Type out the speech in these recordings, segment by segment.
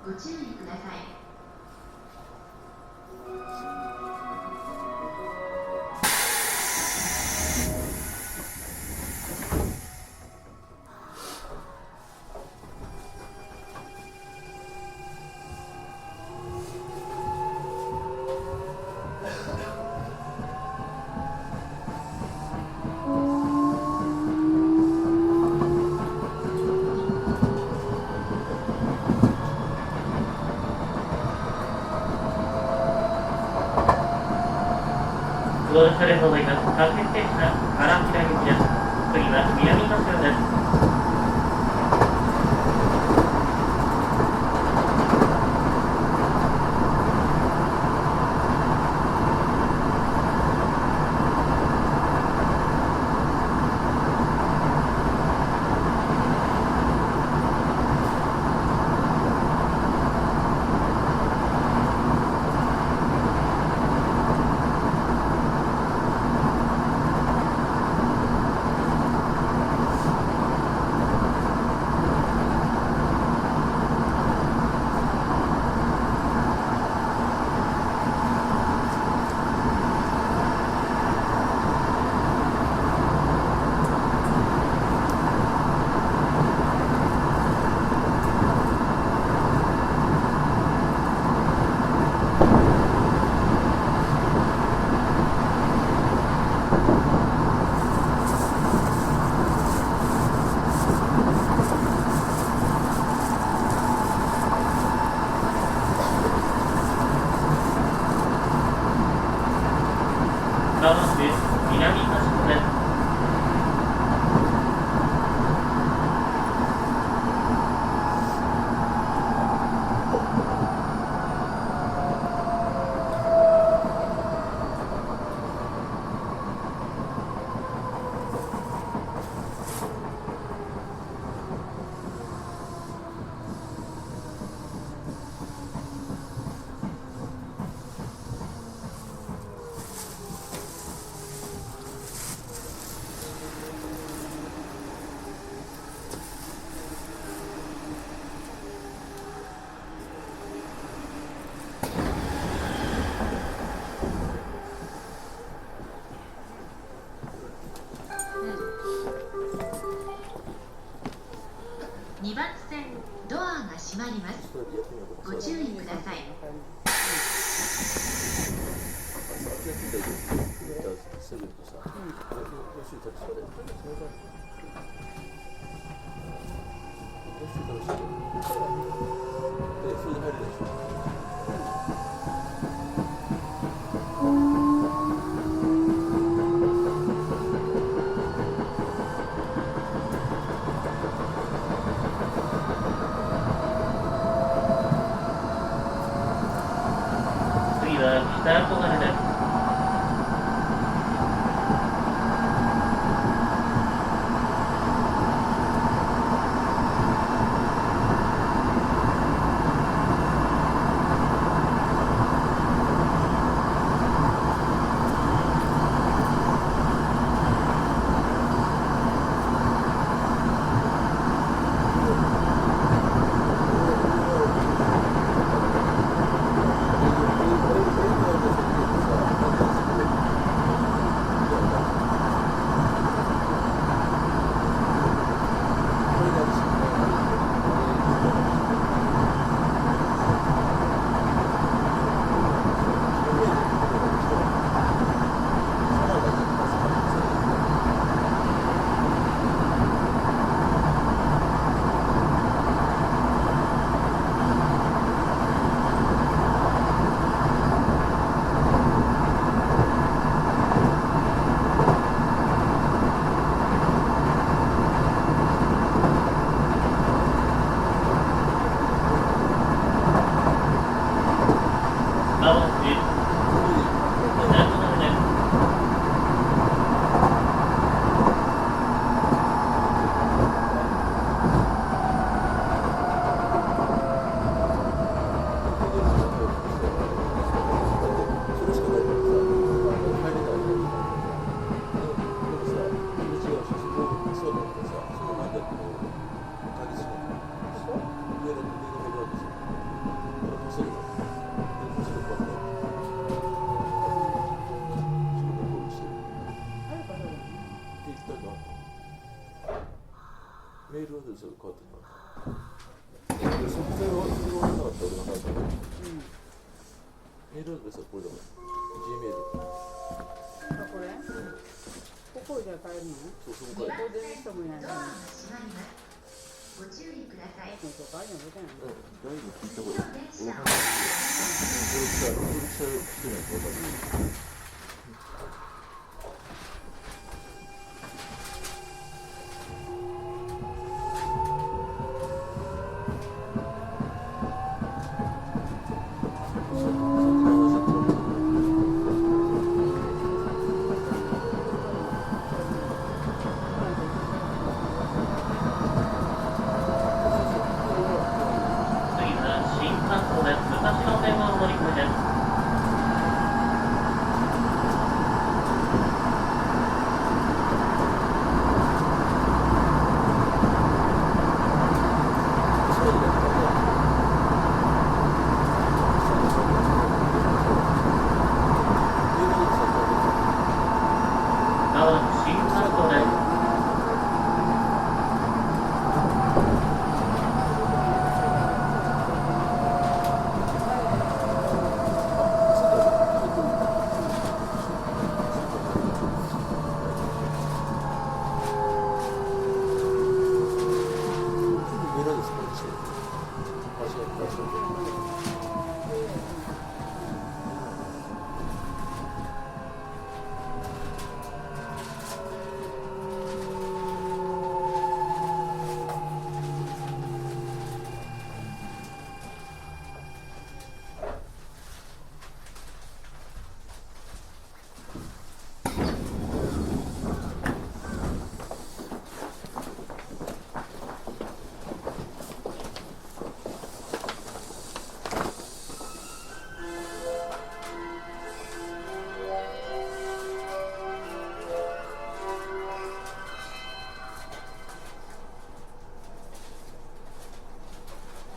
ご注意ください。ご乗車ありがとうございます。各駅停車、荒木台口です。次は南柏です。まもなく南柏です。2番線ドアが閉まります。ご注意ください。次は北小金です。メールアドレスはこれだから G メール。あ、これここじゃ買えるの？そうそ2こから番線ドアが閉まります。ご注意ください。もうちょっとあれやめてないの？大丈夫聞いたこ次との電車を登録してないと分かる。次は新幹線です。昔の電話を乗り換えです。まもなく新幹線です。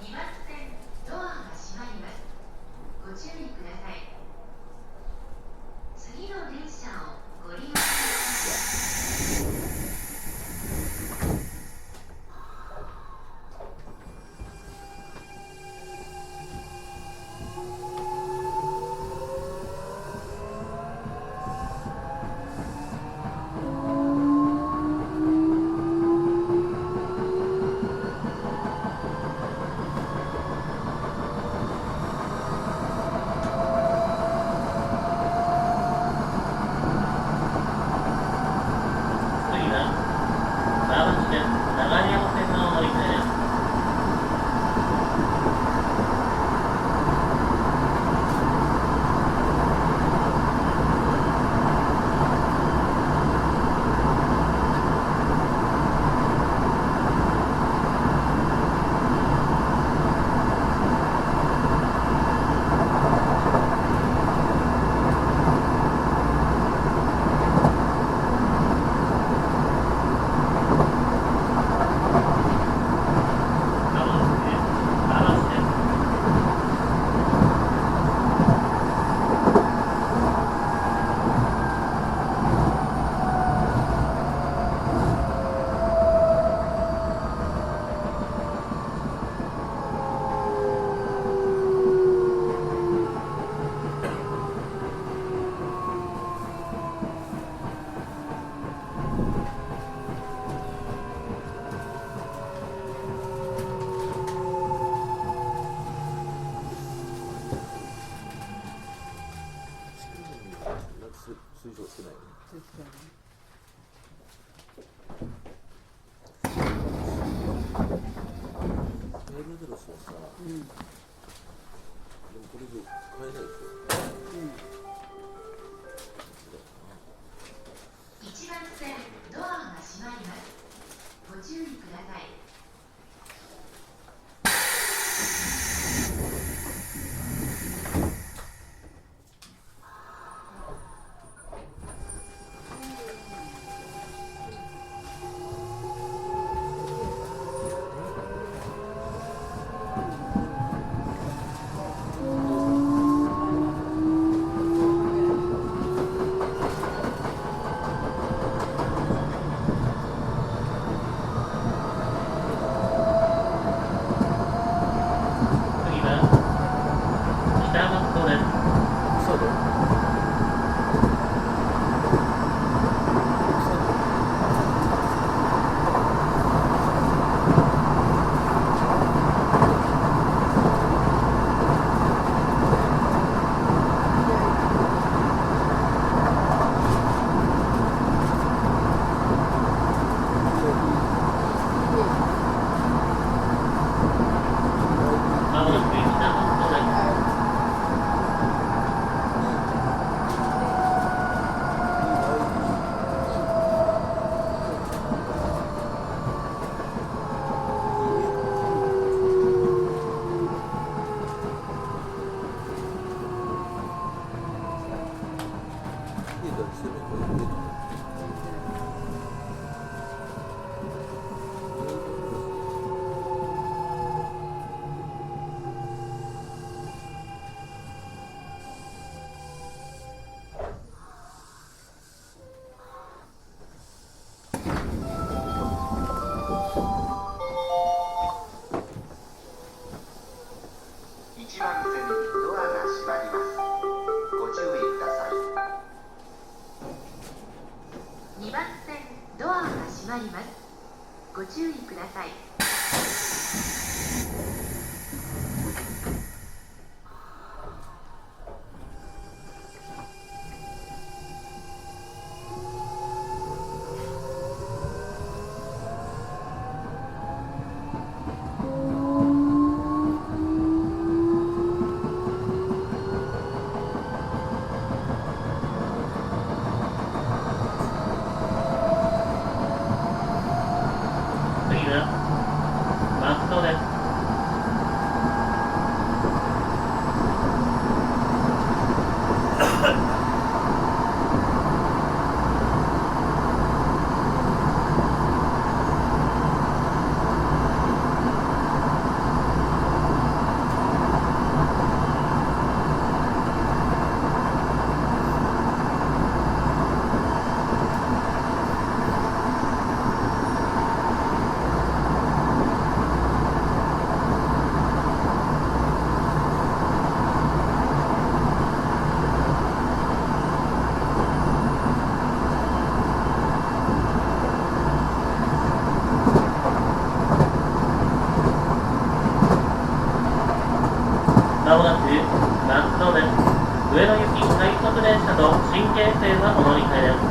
2番線ドアが閉まります。ご注意ください。次の電車をご利用ください。次は馬橋です。流山線の乗り換えです。まもなく馬橋です。推奨してないよね。そうしたよね。メールアドレスはさ、うん。でもこれで買えないでしょ。うん。 1番線ドアが閉まります。ご注意ください。上野行き快速電車と新京成はお乗り換えです。